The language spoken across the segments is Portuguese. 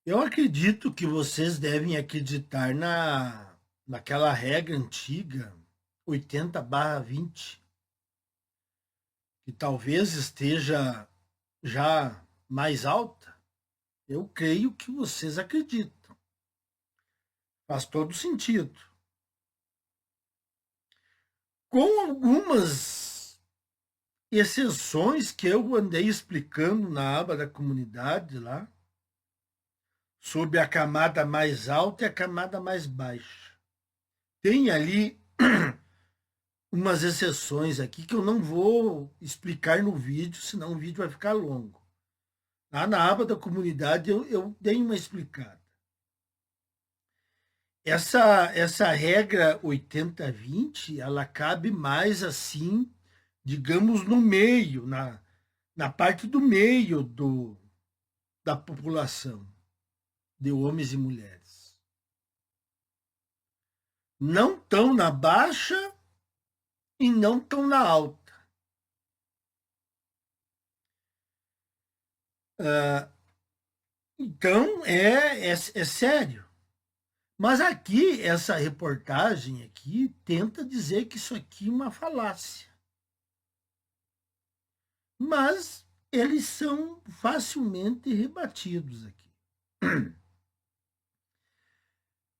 Eu acredito que vocês devem acreditar naquela regra antiga, 80/20, que talvez esteja já mais alta. Eu creio que vocês acreditam. Faz todo sentido. Com algumas exceções que eu andei explicando na aba da comunidade lá, sobre a camada mais alta e a camada mais baixa. Tem ali umas exceções aqui que eu não vou explicar no vídeo, senão o vídeo vai ficar longo. Lá na aba da comunidade eu dei uma explicada. Essa regra 80/20, ela cabe mais assim, digamos, no meio, na parte do meio da população, de homens e mulheres. Não tão na baixa e não tão na alta. Ah, então, é sério. Mas aqui, essa reportagem aqui tenta dizer que isso aqui é uma falácia. Mas eles são facilmente rebatidos aqui.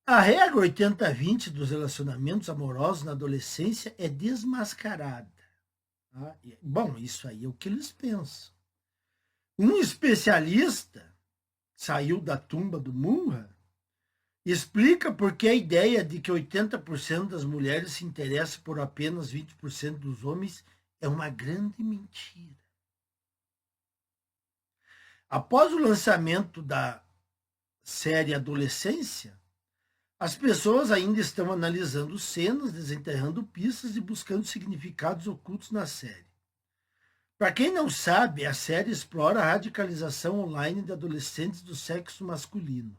A regra 80/20 dos relacionamentos amorosos na adolescência é desmascarada. Tá? Bom, isso aí é o que eles pensam. Um especialista saiu da tumba do Munra e explica por que a ideia de que 80% das mulheres se interessam por apenas 20% dos homens é uma grande mentira. Após o lançamento da série Adolescência, as pessoas ainda estão analisando cenas, desenterrando pistas e buscando significados ocultos na série. Para quem não sabe, a série explora a radicalização online de adolescentes do sexo masculino.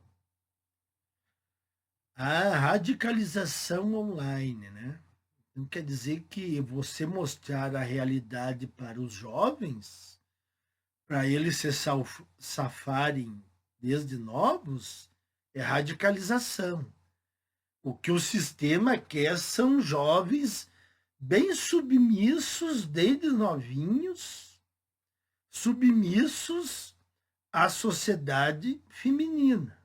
A radicalização online, né? Não quer dizer que você mostrar a realidade para os jovens, para eles se safarem desde novos, é radicalização. O que o sistema quer são jovens bem submissos desde novinhos, submissos à sociedade feminina.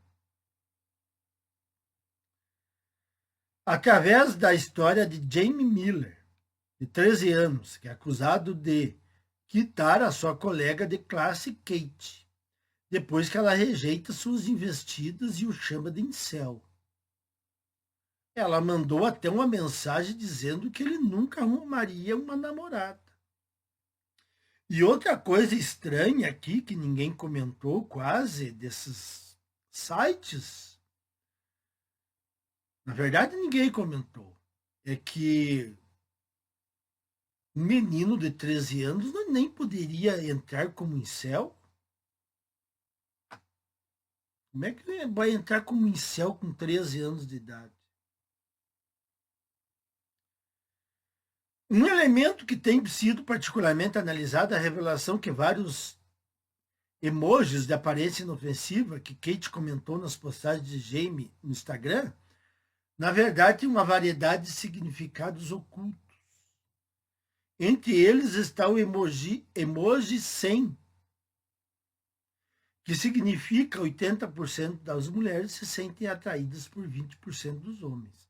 Através da história de Jamie Miller, de 13 anos, que é acusado de quitar a sua colega de classe Kate, depois que ela rejeita suas investidas e o chama de incel. Ela mandou até uma mensagem dizendo que ele nunca arrumaria uma namorada. E outra coisa estranha aqui, que ninguém comentou quase, desses sites, na verdade ninguém comentou, é que um menino de 13 anos nem poderia entrar como incel. Como é que vai entrar como incel com 13 anos de idade? Um elemento que tem sido particularmente analisado é a revelação que vários emojis de aparência inofensiva que Kate comentou nas postagens de Jamie no Instagram, na verdade, tem uma variedade de significados ocultos. Entre eles está o emoji 100, que significa 80% das mulheres se sentem atraídas por 20% dos homens.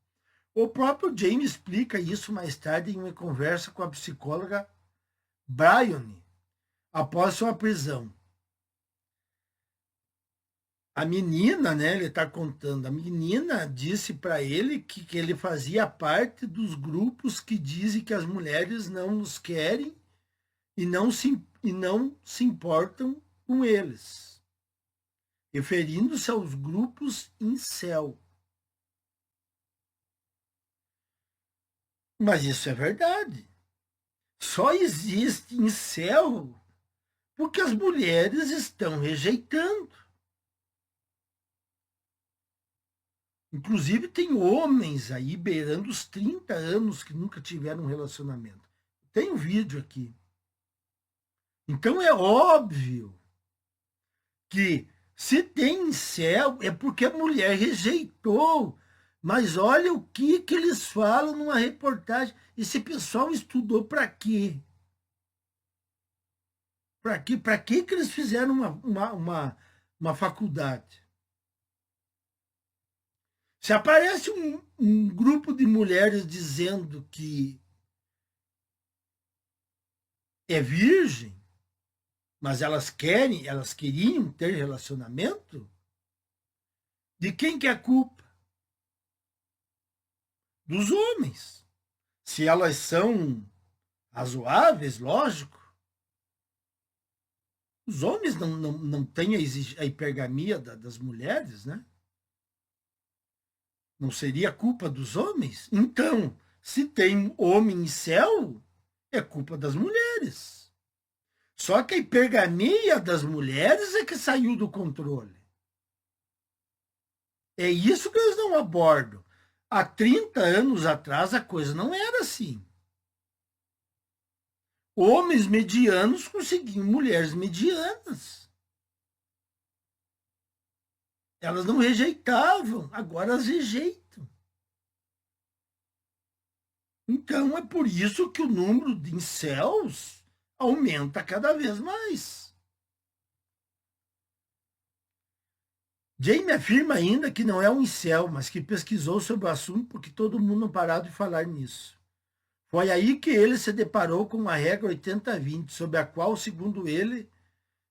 O próprio James explica isso mais tarde em uma conversa com a psicóloga Bryony, após sua prisão. A menina, né, ele está contando, a menina disse para ele que ele fazia parte dos grupos que dizem que as mulheres não os querem e não se importam com eles, referindo-se aos grupos incel. Mas isso é verdade. Só existe incel porque as mulheres estão rejeitando. Inclusive, tem homens aí beirando os 30 anos que nunca tiveram um relacionamento. Tem um vídeo aqui. Então, é óbvio que Se tem incel, é porque a mulher rejeitou. Mas olha o que eles falam numa reportagem. Esse pessoal estudou para quê? Para quê? Para que eles fizeram uma faculdade? Se aparece um grupo de mulheres dizendo que é virgem, mas elas queriam ter relacionamento, de quem que é a culpa? Dos homens. Se elas são razoáveis, lógico. Os homens não têm a hipergamia das mulheres, né? Não seria culpa dos homens? Então, se tem homem e céu, é culpa das mulheres. Só que a hipergamia das mulheres é que saiu do controle. É isso que eles não abordam. Há 30 anos atrás a coisa não era assim. Homens medianos conseguiam mulheres medianas. Elas não rejeitavam, agora elas rejeitam. Então é por isso que o número de incels aumenta cada vez mais. Jamie afirma ainda que não é um incel, mas que pesquisou sobre o assunto porque todo mundo não parou de falar nisso. Foi aí que ele se deparou com a regra 80-20, sobre a qual, segundo ele,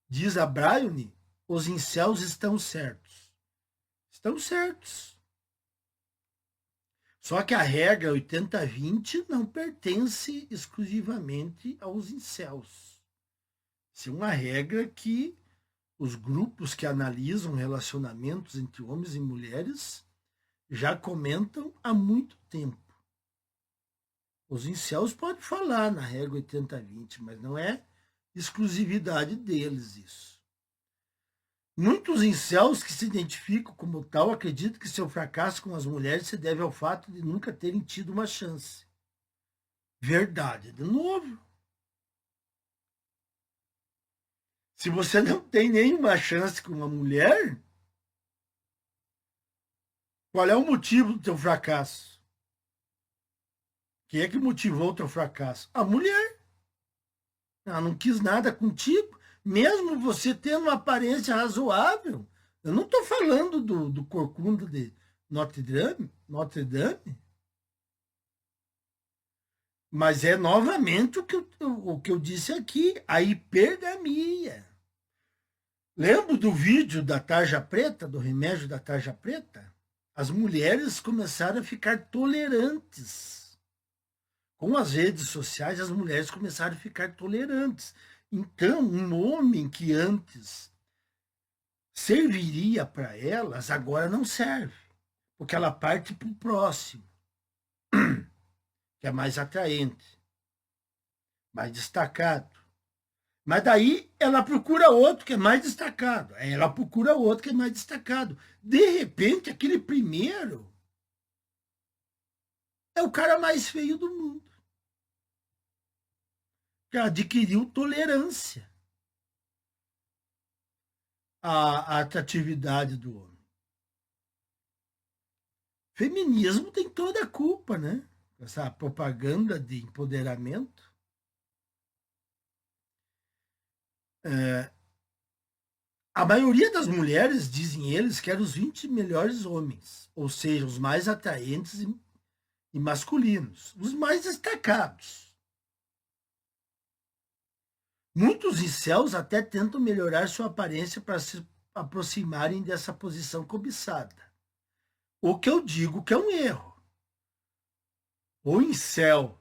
diz a Bryony, os incels estão certos. Estão certos. Só que a regra 80-20 não pertence exclusivamente aos incels. Isso é uma regra que os grupos que analisam relacionamentos entre homens e mulheres já comentam há muito tempo. Os incels podem falar na regra 80-20, mas não é exclusividade deles isso. Muitos incels que se identificam como tal acreditam que seu fracasso com as mulheres se deve ao fato de nunca terem tido uma chance. Verdade, de novo. Se você não tem nenhuma chance com uma mulher, qual é o motivo do teu fracasso? Quem é que motivou o teu fracasso? A mulher. Ela não quis nada contigo, mesmo você tendo uma aparência razoável. Eu não estou falando do corcunda de Notre Dame, mas é novamente o que eu disse aqui, a hipergamia. Lembra do vídeo da tarja preta, do remédio da tarja preta? As mulheres começaram a ficar tolerantes. Com as redes sociais, as mulheres começaram a ficar tolerantes. Então, um homem que antes serviria para elas, agora não serve, porque ela parte para o próximo, que é mais atraente, mais destacado. Mas daí ela procura outro que é mais destacado. Aí ela procura outro que é mais destacado. De repente, aquele primeiro é o cara mais feio do mundo. Que adquiriu tolerância à atratividade do homem. Feminismo tem toda a culpa, né? Essa propaganda de empoderamento. A maioria das mulheres, dizem eles, quer os 20 melhores homens, ou seja, os mais atraentes e masculinos, os mais destacados. Muitos incels até tentam melhorar sua aparência para se aproximarem dessa posição cobiçada. O que eu digo que é um erro. O incel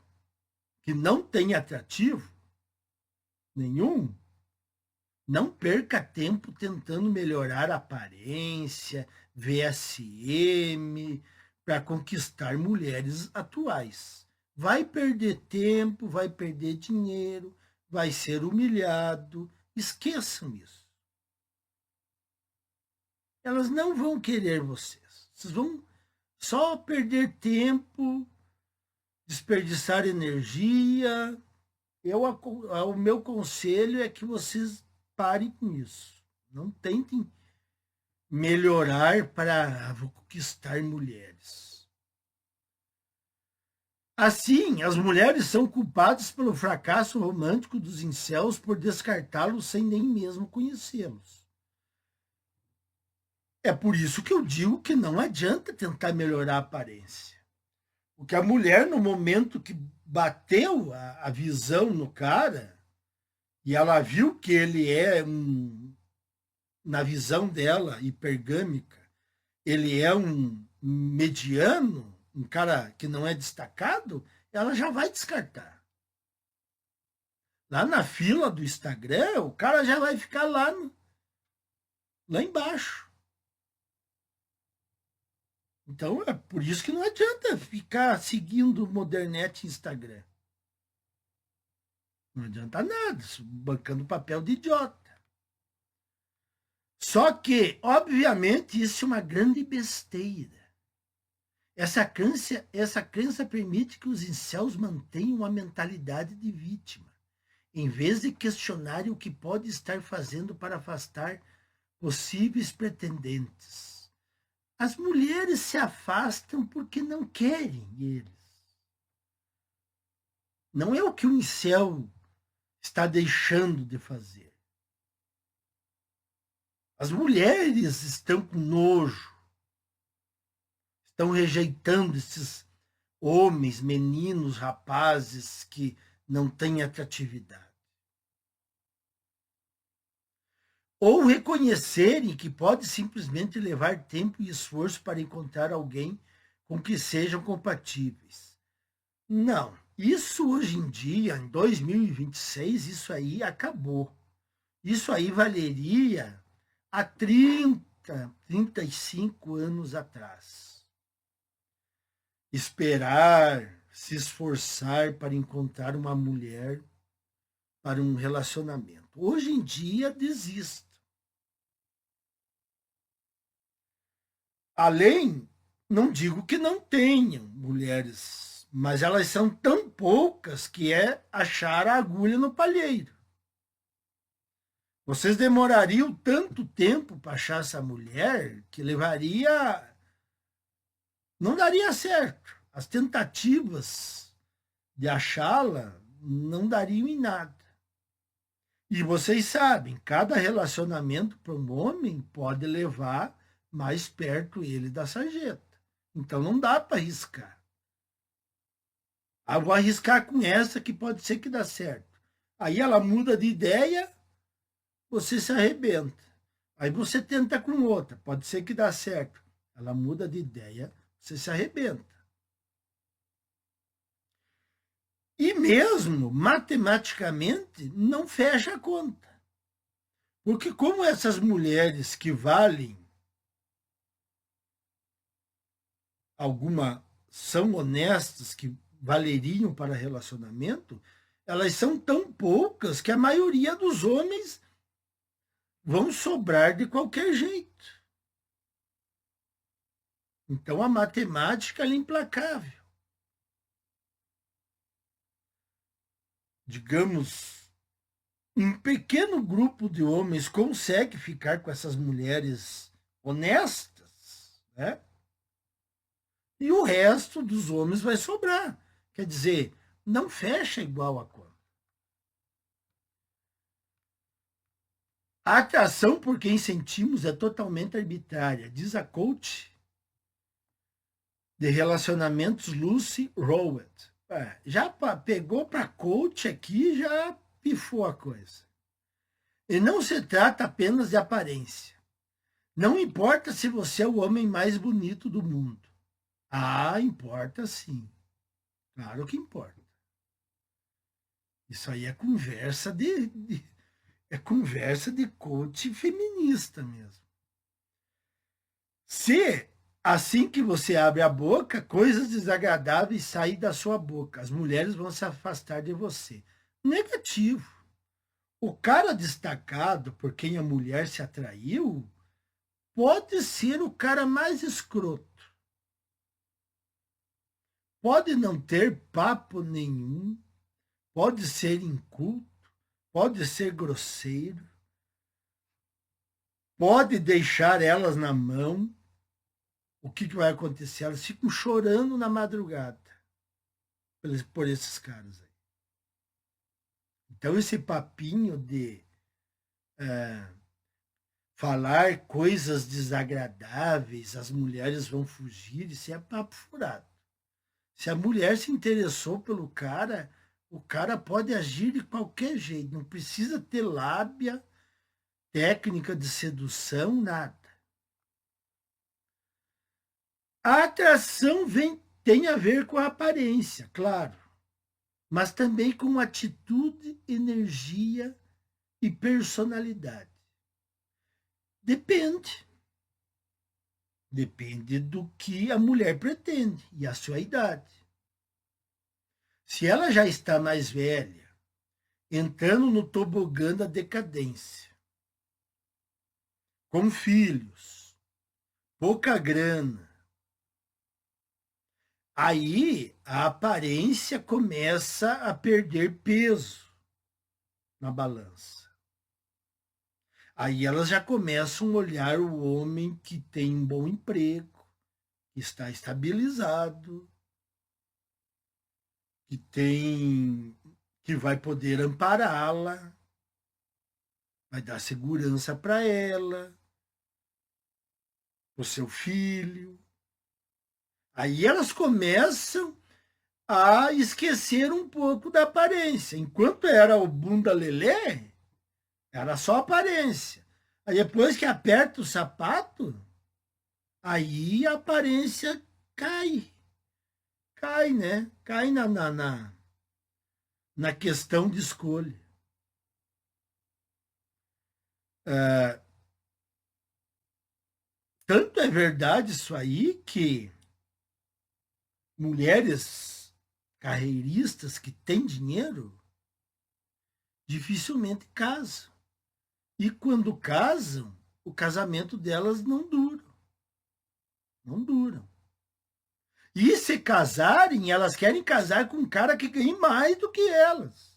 que não tem atrativo nenhum, não perca tempo tentando melhorar a aparência, VSM, para conquistar mulheres atuais. Vai perder tempo, vai perder dinheiro, vai ser humilhado. Esqueçam isso. Elas não vão querer vocês. Vocês vão só perder tempo, desperdiçar energia. O meu conselho é que vocês parem com isso. Não tentem melhorar para conquistar mulheres. Assim, as mulheres são culpadas pelo fracasso romântico dos incels por descartá-los sem nem mesmo conhecê-los. É por isso que eu digo que não adianta tentar melhorar a aparência. Porque a mulher, no momento que bateu a visão no cara, e ela viu que ele é na visão dela, hipergâmica, ele é um mediano, um cara que não é destacado, ela já vai descartar. Lá na fila do Instagram, o cara já vai ficar lá embaixo. Então é por isso que não adianta ficar seguindo o Modernete Instagram. Não adianta nada, bancando papel de idiota. Só que, obviamente, isso é uma grande besteira. Essa crença permite que os incels mantenham uma mentalidade de vítima, em vez de questionarem o que pode estar fazendo para afastar possíveis pretendentes. As mulheres se afastam porque não querem eles. Não é o que o incel está deixando de fazer. As mulheres estão com nojo, estão rejeitando esses homens, meninos, rapazes que não têm atratividade. Ou reconhecerem que pode simplesmente levar tempo e esforço para encontrar alguém com que sejam compatíveis. Não, isso hoje em dia, em 2026, isso aí acabou. Isso aí valeria há 30, 35 anos atrás. Esperar, se esforçar para encontrar uma mulher para um relacionamento. Hoje em dia, desista. Além, não digo que não tenham mulheres, mas elas são tão poucas que é achar a agulha no palheiro. Vocês demorariam tanto tempo para achar essa mulher que levaria. Não daria certo. As tentativas de achá-la não dariam em nada. E vocês sabem, cada relacionamento para um homem pode levar mais perto ele da sarjeta. Então não dá para arriscar. Ah, vou arriscar com essa que pode ser que dá certo. Aí ela muda de ideia, você se arrebenta. Aí você tenta com outra, pode ser que dá certo. Ela muda de ideia, você se arrebenta. E mesmo matematicamente não fecha a conta. Porque como essas mulheres que valem são honestas, que valeriam para relacionamento, elas são tão poucas que a maioria dos homens vão sobrar de qualquer jeito. Então a matemática é implacável. Digamos, um pequeno grupo de homens consegue ficar com essas mulheres honestas, né? E o resto dos homens vai sobrar. Quer dizer, não fecha igual a conta. A atração por quem sentimos é totalmente arbitrária, diz a coach de relacionamentos Lucy Rowett. Já pegou para coach aqui, já pifou a coisa. E não se trata apenas de aparência. Não importa se você é o homem mais bonito do mundo. Ah, importa sim. Claro que importa. Isso aí é conversa é conversa de coach feminista mesmo. Se assim que você abre a boca, coisas desagradáveis saem da sua boca, as mulheres vão se afastar de você. Negativo. O cara destacado por quem a mulher se atraiu pode ser o cara mais escroto. Pode não ter papo nenhum, pode ser inculto, pode ser grosseiro, pode deixar elas na mão, o que vai acontecer? Elas ficam chorando na madrugada por esses caras aí. Então, esse papinho de falar coisas desagradáveis, as mulheres vão fugir, isso é papo furado. Se a mulher se interessou pelo cara, o cara pode agir de qualquer jeito, não precisa ter lábia, técnica de sedução, nada. A atração tem a ver com a aparência, claro, mas também com atitude, energia e personalidade. Depende. Depende do que a mulher pretende e a sua idade. Se ela já está mais velha, entrando no tobogã da decadência, com filhos, pouca grana, aí a aparência começa a perder peso na balança. Aí elas já começam a olhar o homem que tem um bom emprego, que está estabilizado, que vai poder ampará-la, vai dar segurança para ela, para o seu filho. Aí elas começam a esquecer um pouco da aparência. Enquanto era o bunda lelé, era só aparência. Aí depois que aperta o sapato, aí a aparência cai. Cai, né? Cai na questão de escolha. Tanto é verdade isso aí que mulheres carreiristas que têm dinheiro dificilmente casam. E quando casam, o casamento delas não dura. Não duram. E se casarem, elas querem casar com um cara que ganhe mais do que elas.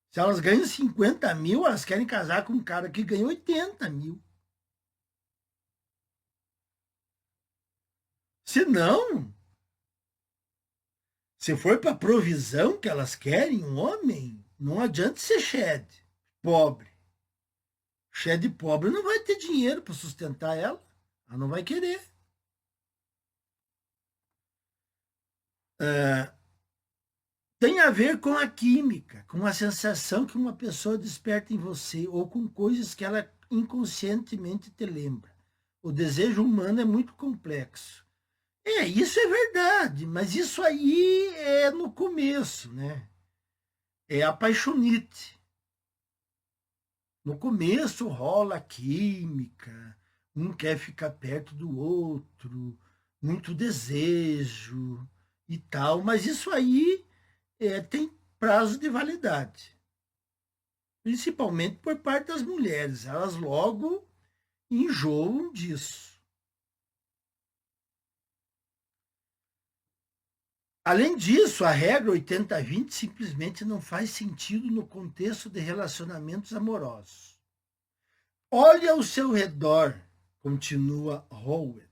Se elas ganham 50 mil, elas querem casar com um cara que ganha 80 mil. Se não, se for para provisão que elas querem, um homem, não adianta ser shed, pobre. Shed pobre não vai ter dinheiro para sustentar ela. Ela não vai querer. Tem a ver com a química, com a sensação que uma pessoa desperta em você ou com coisas que ela inconscientemente te lembra. O desejo humano é muito complexo. Isso é verdade, mas isso aí é no começo, né? É apaixonite. No começo rola química, um quer ficar perto do outro, muito desejo e tal, mas isso aí tem prazo de validade. Principalmente por parte das mulheres. Elas logo enjoam disso. Além disso, a regra 80-20 simplesmente não faz sentido no contexto de relacionamentos amorosos. Olhe ao seu redor, continua Howard.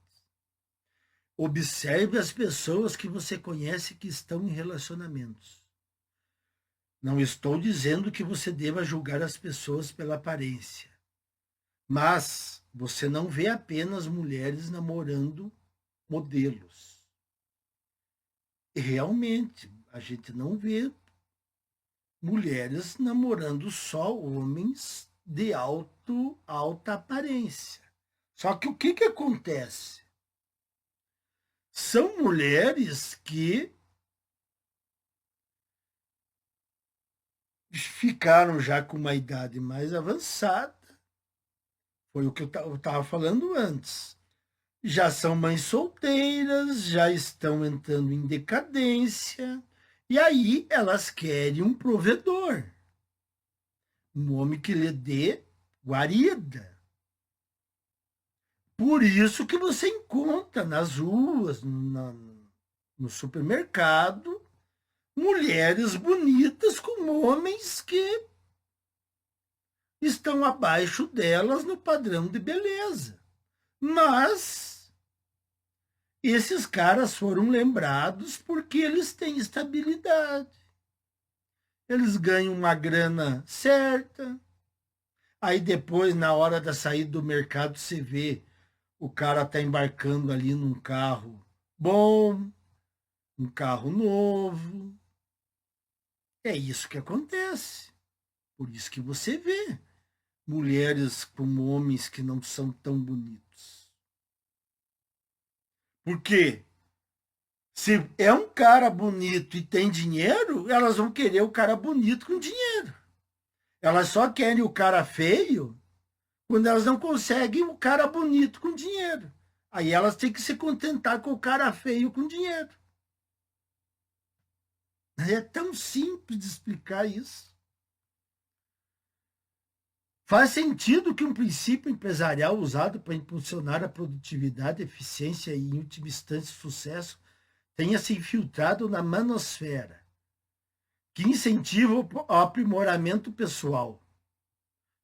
Observe as pessoas que você conhece que estão em relacionamentos. Não estou dizendo que você deva julgar as pessoas pela aparência, mas você não vê apenas mulheres namorando modelos. Realmente, a gente não vê mulheres namorando só homens de alta aparência. Só que o que acontece? São mulheres que ficaram já com uma idade mais avançada. Foi o que eu estava falando antes. Já são mães solteiras, já estão entrando em decadência, e aí elas querem um provedor, um homem que lhe dê guarida. Por isso que você encontra nas ruas, no supermercado, mulheres bonitas com homens que estão abaixo delas no padrão de beleza. Mas esses caras foram lembrados porque eles têm estabilidade. Eles ganham uma grana certa. Aí depois, na hora da saída do mercado, você vê o cara tá embarcando ali num carro bom, um carro novo. É isso que acontece. Por isso que você vê mulheres com homens que não são tão bonitos. Por quê? Se é um cara bonito e tem dinheiro, elas vão querer o cara bonito com dinheiro. Elas só querem o cara feio quando elas não conseguem o cara bonito com dinheiro. Aí elas têm que se contentar com o cara feio com dinheiro. É tão simples de explicar isso. Faz sentido que um princípio empresarial usado para impulsionar a produtividade, eficiência e, em última instância, sucesso tenha se infiltrado na manosfera, que incentiva o aprimoramento pessoal.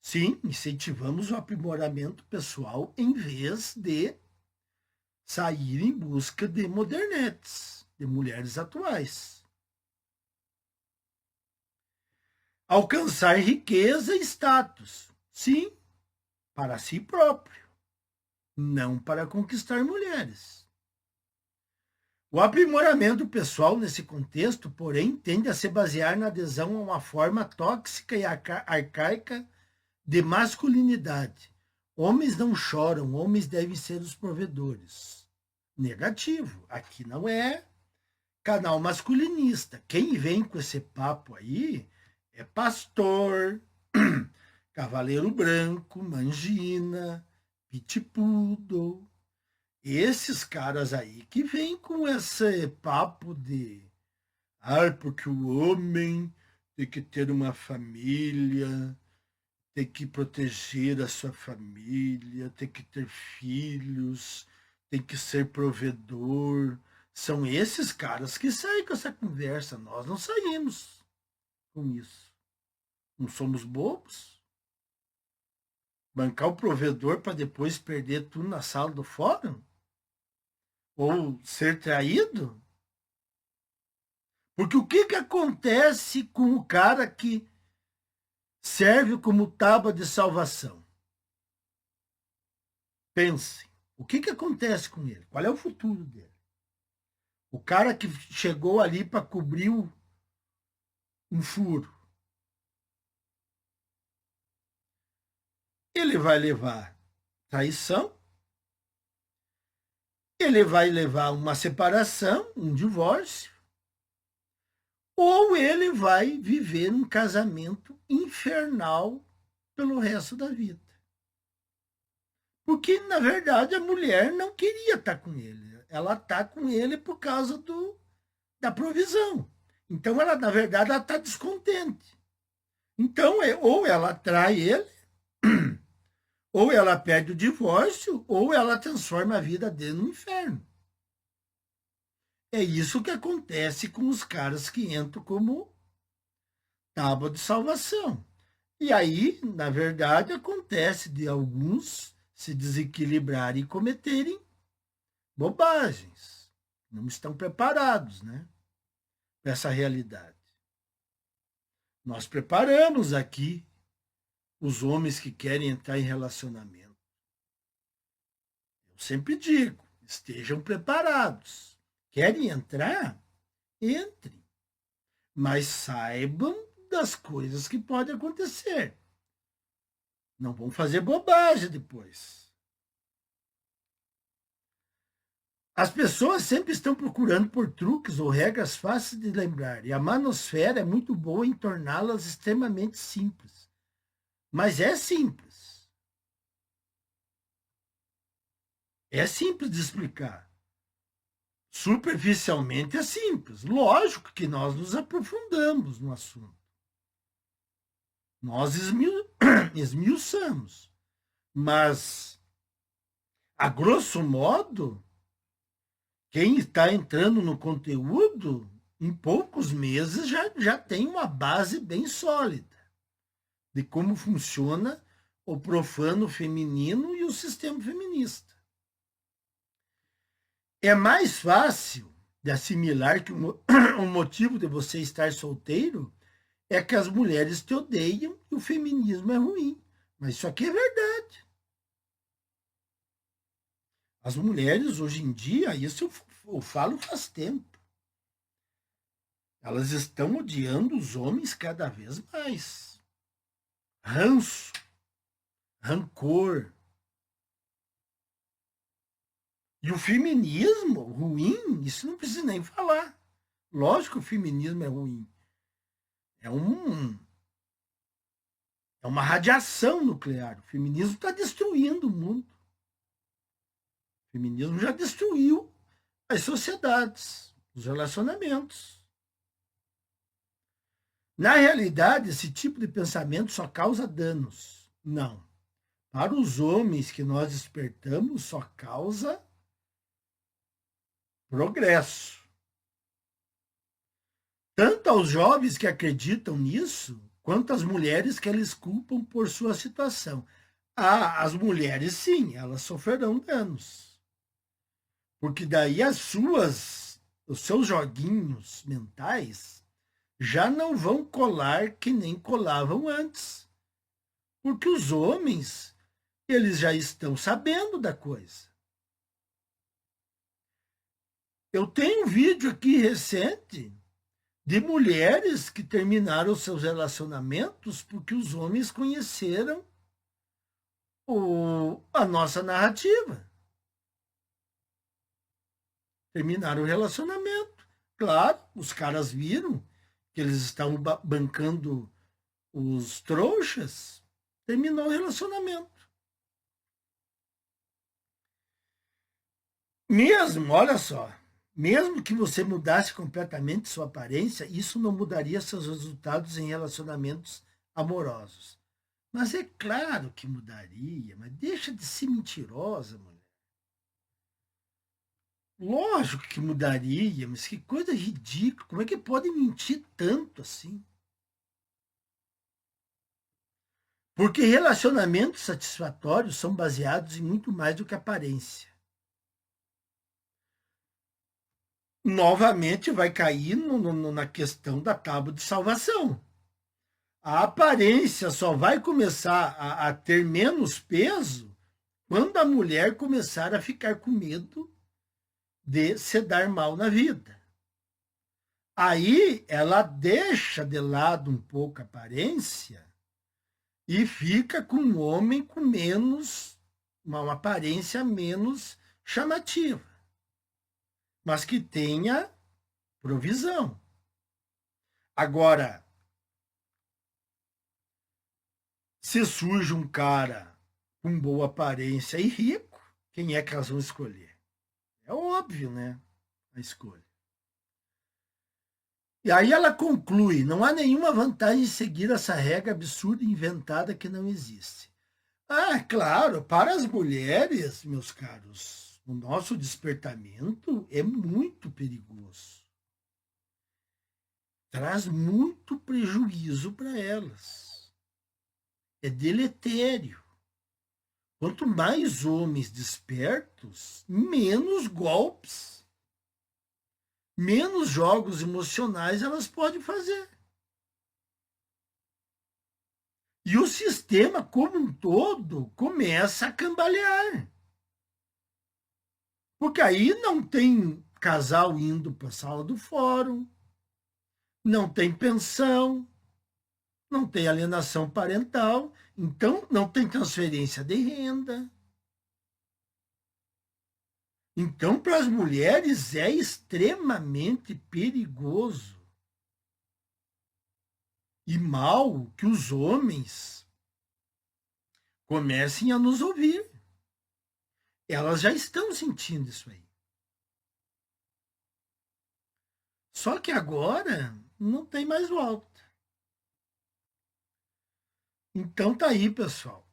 Sim, incentivamos o aprimoramento pessoal em vez de sair em busca de modernetes, de mulheres atuais. Alcançar riqueza e status. Sim, para si próprio, não para conquistar mulheres. O aprimoramento pessoal nesse contexto, porém, tende a se basear na adesão a uma forma tóxica e arcaica de masculinidade. Homens não choram, homens devem ser os provedores. Negativo. Aqui não é canal masculinista. Quem vem com esse papo aí é pastor, cavaleiro branco, mangina, pitbull. Esses caras aí que vêm com esse papo de porque o homem tem que ter uma família, tem que proteger a sua família, tem que ter filhos, tem que ser provedor. São esses caras que saem com essa conversa. Nós não saímos com isso. Não somos bobos. Bancar o provedor para depois perder tudo na sala do fórum? Ou ser traído? Porque o que acontece com o cara que serve como tábua de salvação? Pense, o que acontece com ele? Qual é o futuro dele? O cara que chegou ali para cobrir um furo. Ele vai levar traição, ele vai levar uma separação, um divórcio, ou ele vai viver um casamento infernal pelo resto da vida. Porque, na verdade, a mulher não queria estar com ele. Ela está com ele por causa da provisão. Então, ela, na verdade, ela está descontente. Então, ou ela trai ele, ou ela perde o divórcio, ou ela transforma a vida dele no inferno. É isso que acontece com os caras que entram como tábua de salvação. E aí, na verdade, acontece de alguns se desequilibrarem e cometerem bobagens. Não estão preparados, né, para essa realidade. Nós preparamos aqui os homens que querem entrar em relacionamento. Eu sempre digo, estejam preparados. Querem entrar? Entrem. Mas saibam das coisas que podem acontecer. Não vão fazer bobagem depois. As pessoas sempre estão procurando por truques ou regras fáceis de lembrar, e a manosfera é muito boa em torná-las extremamente simples. Mas é simples. É simples de explicar. Superficialmente é simples. Lógico que nós nos aprofundamos no assunto. Nós esmiuçamos. Mas, a grosso modo, quem está entrando no conteúdo, em poucos meses já tem uma base bem sólida. de como funciona o profano feminino e o sistema feminista. É mais fácil de assimilar que o motivo de você estar solteiro é que as mulheres te odeiam e o feminismo é ruim. Mas isso aqui é verdade. As mulheres, hoje em dia, isso eu falo faz tempo, elas estão odiando os homens cada vez mais. Ranço, rancor. E o feminismo ruim, isso não precisa nem falar. Lógico que o feminismo é ruim. É, é uma radiação nuclear. O feminismo está destruindo o mundo. O feminismo já destruiu as sociedades, os relacionamentos. Na realidade, esse tipo de pensamento só causa danos. Não. Para os homens que nós despertamos, só causa progresso. Tanto aos jovens que acreditam nisso, quanto às mulheres que eles culpam por sua situação. Ah, as mulheres, sim, elas sofrerão danos. Porque daí os seus joguinhos mentais já não vão colar que nem colavam antes. Porque os homens, eles já estão sabendo da coisa. Eu tenho um vídeo aqui recente de mulheres que terminaram seus relacionamentos porque os homens conheceram a nossa narrativa. Terminaram o relacionamento. Claro, os caras viram que eles estavam bancando os trouxas, terminou o relacionamento. Mesmo, olha só, mesmo que você mudasse completamente sua aparência, isso não mudaria seus resultados em relacionamentos amorosos. Mas é claro que mudaria, mas deixa de ser mentirosa, mulher. Lógico que mudaria, mas que coisa ridícula. Como é que pode mentir tanto assim? Porque relacionamentos satisfatórios são baseados em muito mais do que aparência. Novamente vai cair na questão da tábua de salvação. A aparência só vai começar a ter menos peso quando a mulher começar a ficar com medo de se dar mal na vida. Aí ela deixa de lado um pouco a aparência e fica com um homem com menos, uma aparência menos chamativa, mas que tenha provisão. Agora, se surge um cara com boa aparência e rico, quem é que elas vão escolher? É óbvio, né? A escolha. E aí ela conclui: não há nenhuma vantagem em seguir essa regra absurda inventada que não existe. Ah, claro, para as mulheres, meus caros, o nosso despertamento é muito perigoso. Traz muito prejuízo para elas. É deletério. Quanto mais homens despertos, menos golpes, menos jogos emocionais elas podem fazer. E o sistema como um todo começa a cambalear. Porque aí não tem casal indo para a sala do fórum, não tem pensão, não tem alienação parental, então não tem transferência de renda. Então, para as mulheres é extremamente perigoso e mal que os homens comecem a nos ouvir. Elas já estão sentindo isso aí. Só que agora não tem mais volta. Então tá aí, pessoal.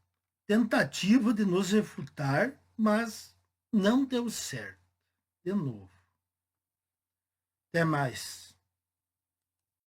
Tentativa de nos refutar, mas não deu certo. De novo. Até mais.